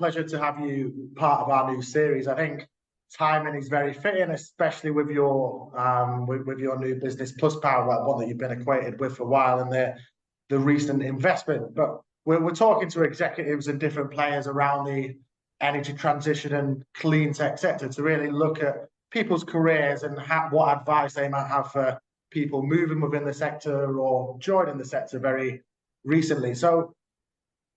pleasure to have you part of our new series. I think timing is very fitting, especially with your with your new business Plus Power, one that you've been acquainted with for a while, and the recent investment. But we're talking to executives and different players around the energy transition and clean tech sector to really look at people's careers and what advice they might have for people moving within the sector or joining the sector very recently. So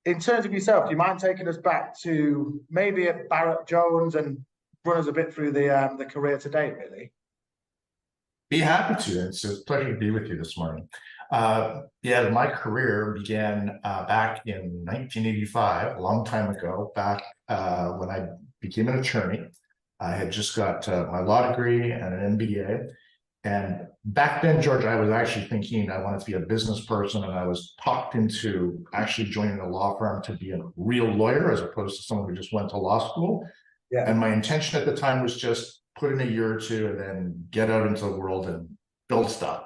in terms of yourself, do you mind taking us back to maybe at Barrett Jones and run us a bit through the career to date, really? Be happy to. It's a pleasure to be with you this morning. My career began back in 1985, a long time ago, back when I became an attorney. I had just got my law degree and an MBA. And back then, George, I was actually thinking I wanted to be a business person, and I was talked into actually joining a law firm to be a real lawyer as opposed to someone who just went to law school. Yeah. And my intention at the time was just put in a year or two and then get out into the world and build stuff.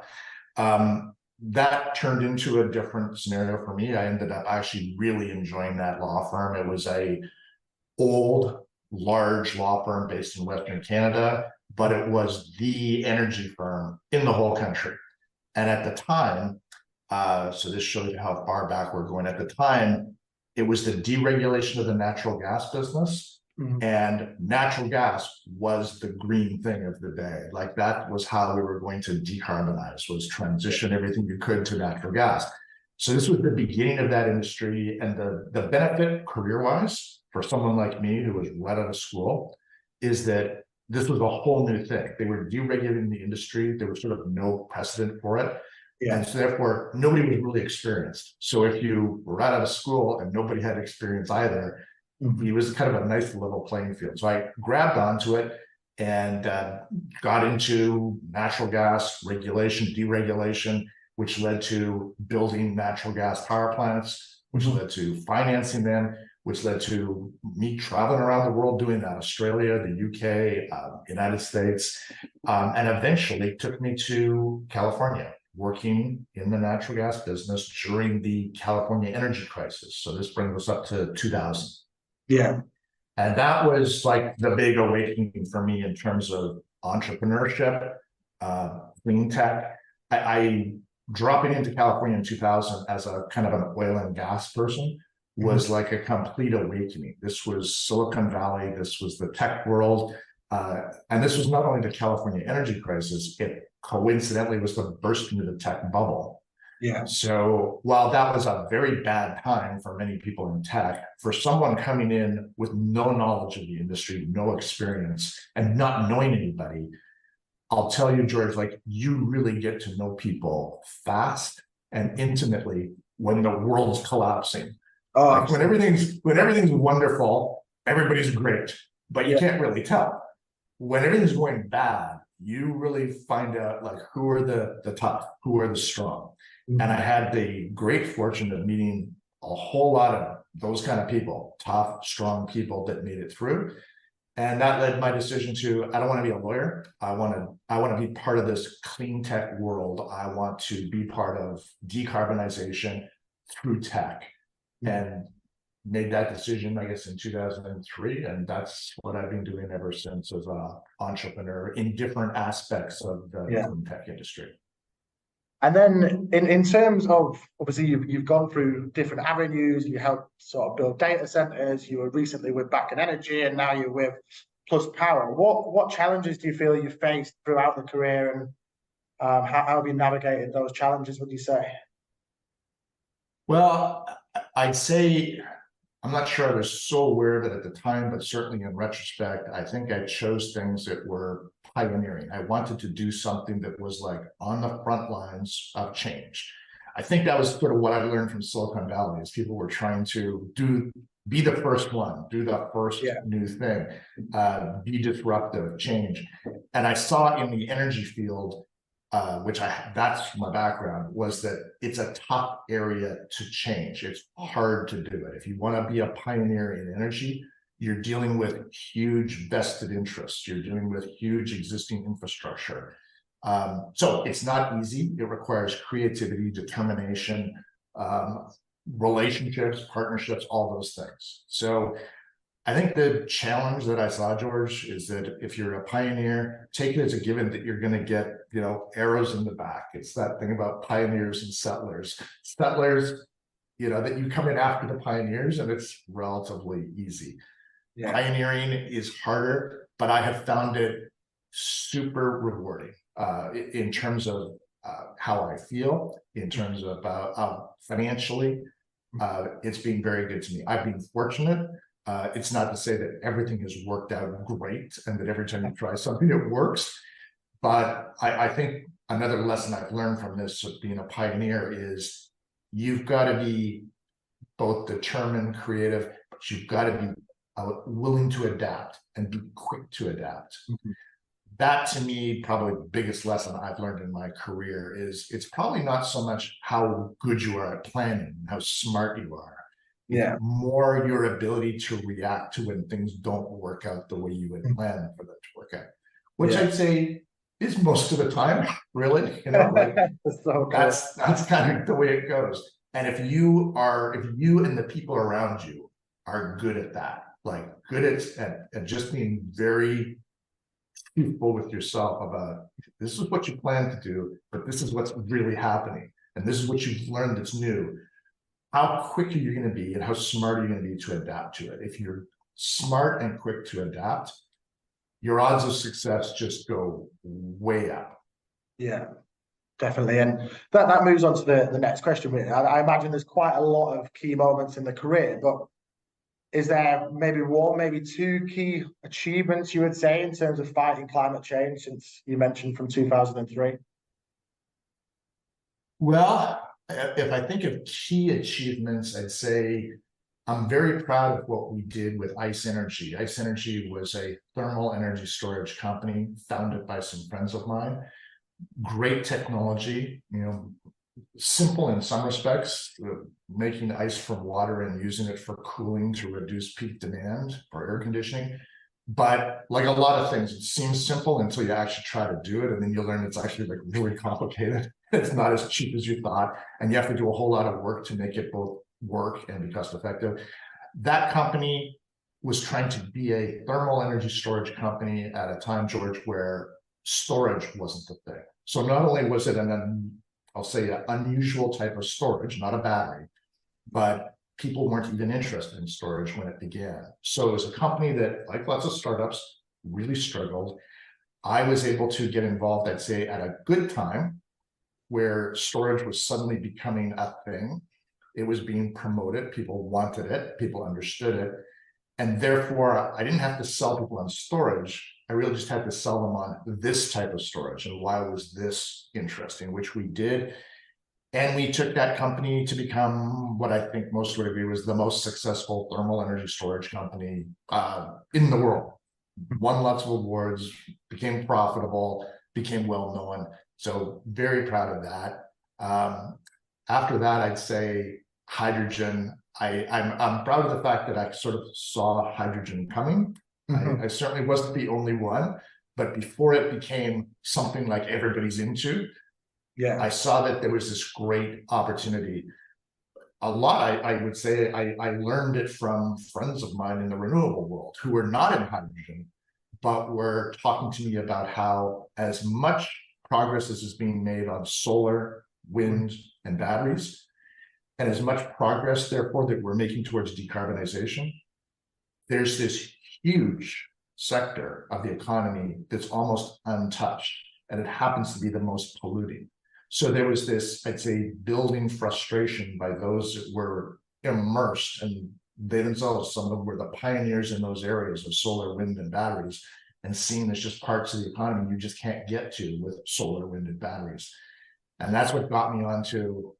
That turned into a different scenario for me. I ended up actually really enjoying that law firm. It was a old, large law firm based in Western Canada, but it was the energy firm in the whole country. And at the time, so this shows you how far back we're going. At the time, it was the deregulation of the natural gas business. Mm-hmm. And natural gas was the green thing of the day. Like that was how we were going to decarbonize, was transition everything you could to natural gas. So this was the beginning of that industry. And the benefit career-wise for someone like me who was right out of school is that this was a whole new thing. They were deregulating the industry. There was sort of no precedent for it. Yeah. And so therefore, nobody was really experienced. So if you were right out of school and nobody had experience either, it was kind of a nice level playing field. So I grabbed onto it and got into natural gas regulation, deregulation, which led to building natural gas power plants, which led to financing them, which led to me traveling around the world doing that, Australia, the UK, United States, and eventually took me to California, working in the natural gas business during the California energy crisis. So this brings us up to 2000. Yeah. And that was like the big awakening for me in terms of entrepreneurship, clean tech. I dropping into California in 2000 as a kind of an oil and gas person was like a complete awakening. This was Silicon Valley. This was the tech world. And this was not only the California energy crisis, it coincidentally was the bursting of the tech bubble. Yeah. So while that was a very bad time for many people in tech, for someone coming in with no knowledge of the industry, no experience, and not knowing anybody, I'll tell you, George, like you really get to know people fast and intimately when the world's collapsing. Oh, like when everything's wonderful, everybody's great, but you can't really tell. When everything's going bad, you really find out like who are the tough, who are the strong. And I had the great fortune of meeting a whole lot of those kind of people, tough, strong people that made it through. And that led my decision to, I don't want to be a lawyer. I want to be part of this clean tech world. I want to be part of decarbonization through tech. And made that decision, I guess, in 2003. And that's what I've been doing ever since as an entrepreneur in different aspects of the clean tech industry. And then in terms of, obviously, you've gone through different avenues. You helped sort of build data centers. You were recently with Back in Energy, and now you're with Plus Power. What challenges do you feel you faced throughout the career, and how have you navigated those challenges, would you say? Well, I'd say, I'm not sure I was so aware of it at the time, but certainly in retrospect, I think I chose things that were pioneering. I wanted to do something that was like on the front lines of change. I think that was sort of what I learned from Silicon Valley, is people were trying to be the first one, do the first new thing, be disruptive, change. And I saw in the energy field, that's my background, was that it's a tough area to change. It's hard to do it. If you want to be a pioneer in energy, you're dealing with huge vested interests. You're dealing with huge existing infrastructure. So it's not easy. It requires creativity, determination, relationships, partnerships, all those things. So I think the challenge that I saw, George, is that if you're a pioneer, take it as a given that you're going to get, arrows in the back. It's that thing about pioneers and settlers. Settlers, that you come in after the pioneers, and it's relatively easy. Yeah. Pioneering is harder, but I have found it super rewarding in terms of how I feel, in terms of financially. It's been very good to me. I've been fortunate. It's not to say that everything has worked out great and that every time you try something, it works. But I think another lesson I've learned from this of being a pioneer is you've got to be both determined, creative, but you've got to be willing to adapt and be quick to adapt. Mm-hmm. That to me, probably the biggest lesson I've learned in my career is it's probably not so much how good you are at planning, how smart you are. Yeah. It's more your ability to react to when things don't work out the way you had planned for them to work out, which I'd say is most of the time, really. So that's kind of the way it goes. And if you and the people around you are good at that, like good at just being very truthful with yourself about this is what you plan to do, but this is what's really happening, and this is what you've learned that's new. How quick are you going to be, and how smart are you going to be to adapt to it? If you're smart and quick to adapt, your odds of success just go way up. Yeah, definitely. And that moves on to the next question. I imagine there's quite a lot of key moments in the career, but is there maybe one, maybe two key achievements you would say in terms of fighting climate change since you mentioned from 2003? Well, if I think of key achievements, I'd say I'm very proud of what we did with Ice Energy. Ice Energy was a thermal energy storage company founded by some friends of mine. Great technology, simple in some respects, making ice from water and using it for cooling to reduce peak demand for air conditioning. But like a lot of things, it seems simple until you actually try to do it, and then you learn it's actually like really complicated. It's not as cheap as you thought, and you have to do a whole lot of work to make it both work and be cost effective. That company was trying to be a thermal energy storage company at a time, George, where storage wasn't the thing. So not only was it I'll say an unusual type of storage, not a battery, but people weren't even interested in storage when it began. So it was a company that, like lots of startups, really struggled. I was able to get involved, I'd say, at a good time where storage was suddenly becoming a thing. It was being promoted. People wanted it. People understood it. And therefore, I didn't have to sell people on storage. I really just had to sell them on this type of storage and why was this interesting, which we did. And we took that company to become what I think most would agree was the most successful thermal energy storage company in the world. Won lots of awards, became profitable, became well known. So very proud of that. After that, I'd say hydrogen. I'm proud of the fact that I sort of saw hydrogen coming. Mm-hmm. I certainly wasn't the only one, but before it became something like everybody's into, I saw that there was this great opportunity. A lot, I would say, I learned it from friends of mine in the renewable world who were not in hydrogen, but were talking to me about how as much progress as is being made on solar, wind, and batteries, and as much progress, therefore, that we're making towards decarbonization, there's this huge sector of the economy that's almost untouched, and it happens to be the most polluting. So there was this, I'd say, building frustration by those that were immersed, and they themselves, some of them were the pioneers in those areas of solar, wind, and batteries, and seen as just parts of the economy you just can't get to with solar, wind, and batteries. And that's what got me onto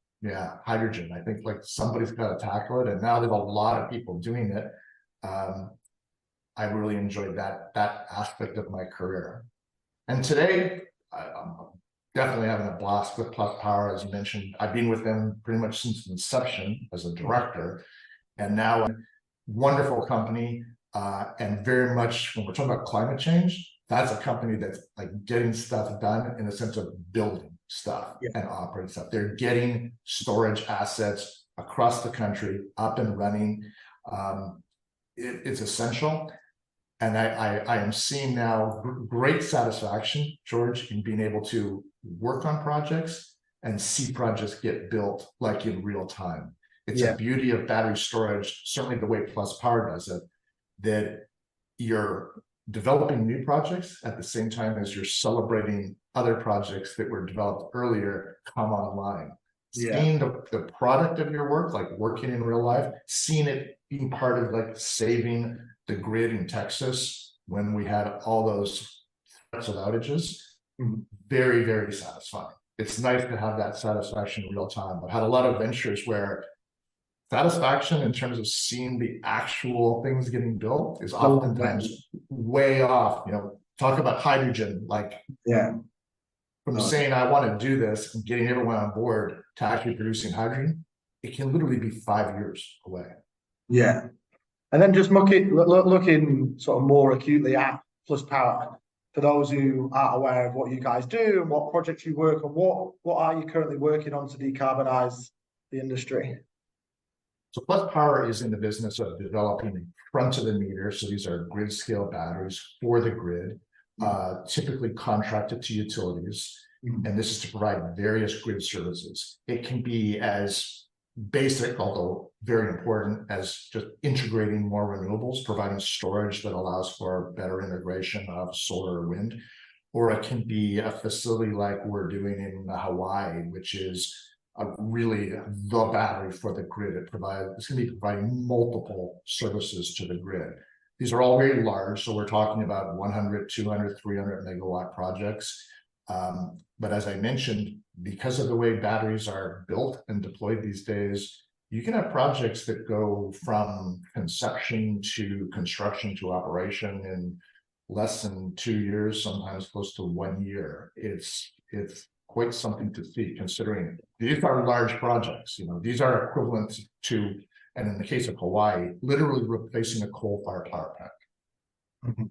hydrogen. I think like somebody's got to tackle it, and now there's a lot of people doing it. I really enjoyed that aspect of my career. And today, I'm definitely having a blast with Plus Power. As you mentioned, I've been with them pretty much since inception as a director, and now a wonderful company. And very much when we're talking about climate change, that's a company that's like getting stuff done in the sense of building stuff and operating stuff. They're getting storage assets across the country up and running. it's essential. And I am seeing now great satisfaction, George, in being able to work on projects and see projects get built like in real time. It's a beauty of battery storage, certainly the way Plus Power does it, that you're developing new projects at the same time as you're celebrating other projects that were developed earlier come online. Seeing the product of your work, like working in real life, seeing it being part of like saving the grid in Texas when we had all those threats of outages, very, very satisfying. It's nice to have that satisfaction in real time. I've had a lot of ventures where satisfaction in terms of seeing the actual things getting built is oftentimes way off. You know, talk about hydrogen, like from saying I want to do this and getting everyone on board to actually producing hydrogen, it can literally be 5 years away. Yeah. And then just looking sort of more acutely at Plus Power, for those who aren't aware of what you guys do and what projects you work on, what are you currently working on to decarbonize the industry? So Plus Power is in the business of developing front of the meter. So these are grid scale batteries for the grid, typically contracted to utilities. And this is to provide various grid services. It can be as basic, although very important, as just integrating more renewables, providing storage that allows for better integration of solar or wind, or it can be a facility like we're doing in Hawaii, which is really the battery for the grid. It's going to be providing multiple services to the grid. These are all very large, so we're talking about 100, 200, 300 megawatt projects. But as I mentioned, because of the way batteries are built and deployed these days, you can have projects that go from conception to construction to operation in less than 2 years, sometimes close to 1 year. It's quite something to see, considering these are large projects. You know, these are equivalent to, and in the case of Hawaii, literally replacing a coal-fired power plant.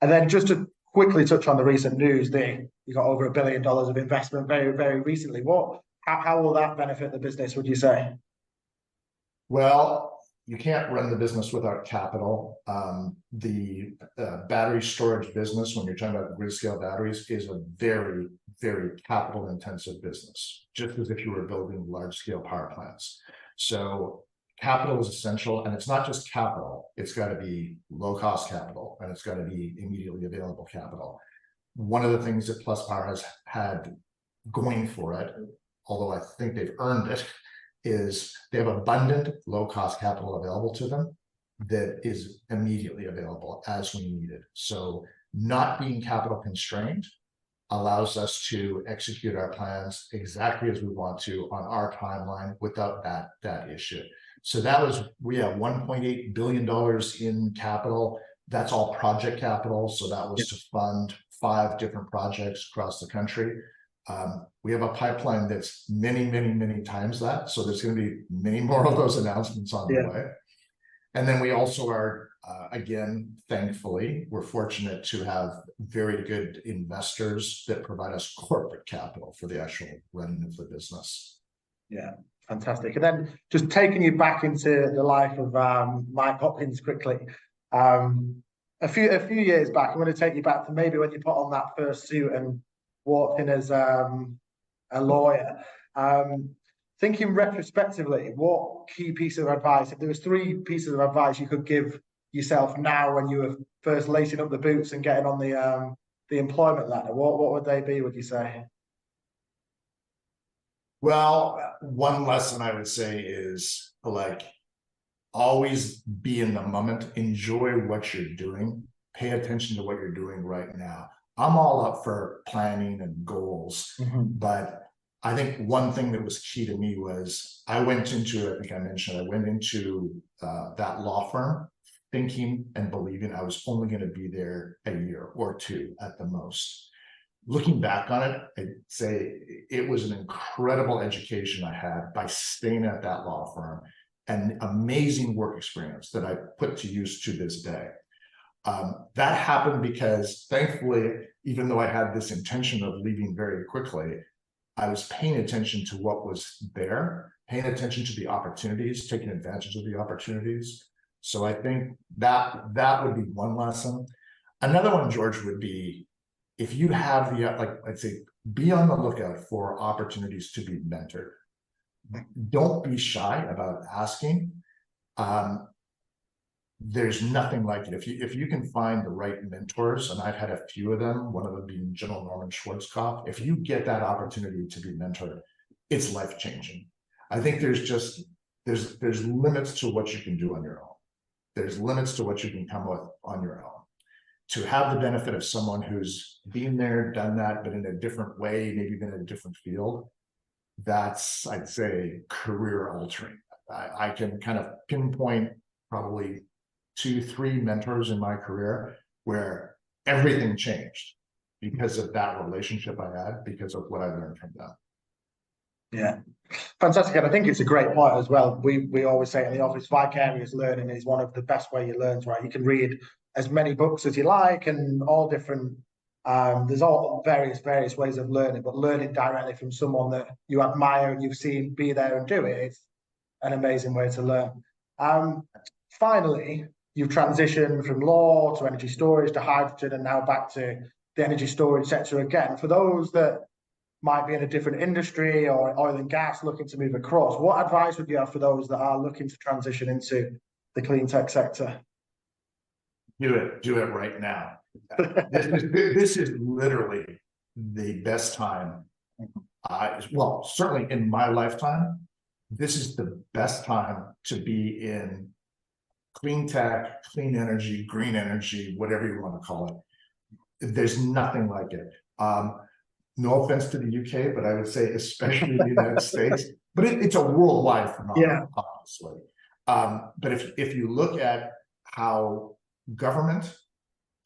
And then just to quickly touch on the recent news, you got over $1 billion of investment very, very recently. How will that benefit the business, would you say? Well, you can't run the business without capital. The battery storage business, when you're talking about grid scale batteries, is a very, very capital intensive business, just as if you were building large scale power plants. So capital is essential, and it's not just capital. It's got to be low cost capital, and it's got to be immediately available capital. One of the things that Plus Power has had going for it, although I think they've earned it, is they have abundant low cost capital available to them that is immediately available as we need it. So not being capital constrained allows us to execute our plans exactly as we want to on our timeline without that issue. So we have $1.8 billion in capital. That's all project capital. So that was to fund 5 different projects across the country. We have a pipeline that's many, many, many times that. So there's going to be many more of those announcements on the way. And then we also are, again, thankfully, we're fortunate to have very good investors that provide us corporate capital for the actual running of the business. Yeah, fantastic. And then just taking you back into the life of Mike Hopkins quickly. A few years back, I'm going to take you back to maybe when you put on that first suit and walked in as a lawyer. Thinking retrospectively, what key piece of advice, if there was 3 pieces of advice you could give yourself now when you were first lacing up the boots and getting on the employment ladder, what would they be, would you say? Well, one lesson I would say is like, always be in the moment, enjoy what you're doing, pay attention to what you're doing right now. I'm all up for planning and goals, but I think one thing that was key to me was I went into that law firm thinking and believing I was only going to be there a year or 2 at the most. Looking back on it, I'd say it was an incredible education I had by staying at that law firm, and amazing work experience that I put to use to this day. That happened because, thankfully, even though I had this intention of leaving very quickly, I was paying attention to what was there, paying attention to the opportunities, taking advantage of the opportunities. So I think that would be one lesson. Another one, George, would be if you have the, like, I'd say, be on the lookout for opportunities to be mentored. Don't be shy about asking. There's nothing like it. If you can find the right mentors, and I've had a few of them, one of them being General Norman Schwarzkopf, if you get that opportunity to be mentored, it's life-changing. I think there's limits to what you can do on your own. There's limits to what you can come with on your own. To have the benefit of someone who's been there, done that, but in a different way, maybe been in a different field, that's, I'd say, career altering. I can kind of pinpoint probably 2-3 mentors in my career where everything changed because of that relationship I had, because of what I learned from them. Yeah, fantastic. And I think it's a great point as well. We always say in the office, vicarious learning is one of the best way you learn, right? You can read as many books as you like and all different, there's all various ways of learning, but learning directly from someone that you admire and you've seen be there and do it, it's an amazing way to learn. Finally, you've transitioned from law to energy storage to hydrogen and now back to the energy storage sector again. For those that might be in a different industry or oil and gas looking to move across, what advice would you have for those that are looking to transition into the clean tech sector? Do it right now. This is literally the best time. Well, certainly in my lifetime, this is the best time to be in clean tech, clean energy, green energy, whatever you want to call it. There's nothing like it. No offense to the UK, but I would say especially the United States, but it's a worldwide phenomenon, obviously. But if you look at how government,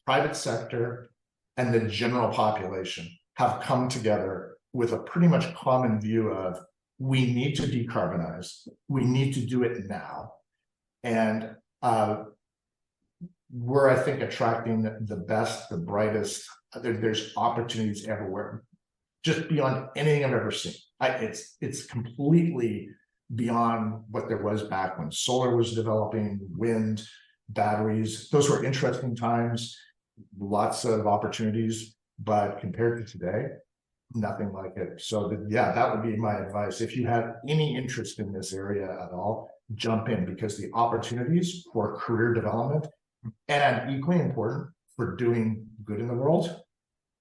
private sector, and the general population have come together with a pretty much common view of we need to decarbonize, we need to do it now. And we're, I think, attracting the best, the brightest. There's opportunities everywhere, just beyond anything I've ever seen. It's completely beyond what there was back when solar was developing, wind, batteries. Those were interesting times, lots of opportunities, but compared to today, nothing like it. So yeah, that would be my advice. If you have any interest in this area at all, jump in, because the opportunities for career development, and equally important for doing good in the world,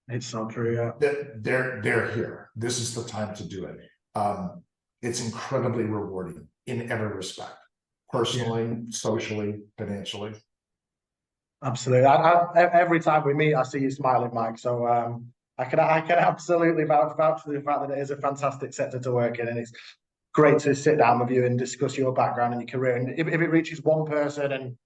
it's so true. Yeah, they're here. This is the time to do it. It's incredibly rewarding in every respect, personally, socially, financially. Absolutely. Every time we meet, I see you smiling, Mike. So I can absolutely vouch for the fact that it is a fantastic sector to work in, and it's great to sit down with you and discuss your background and your career. And if it reaches one person and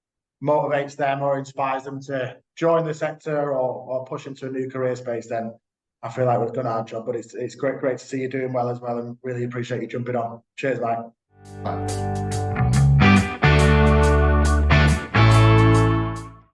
motivates them or inspires them to join the sector or push into a new career space, then I feel like we've done our job. But it's great to see you doing well as well, and really appreciate you jumping on. Cheers, Mike. Bye.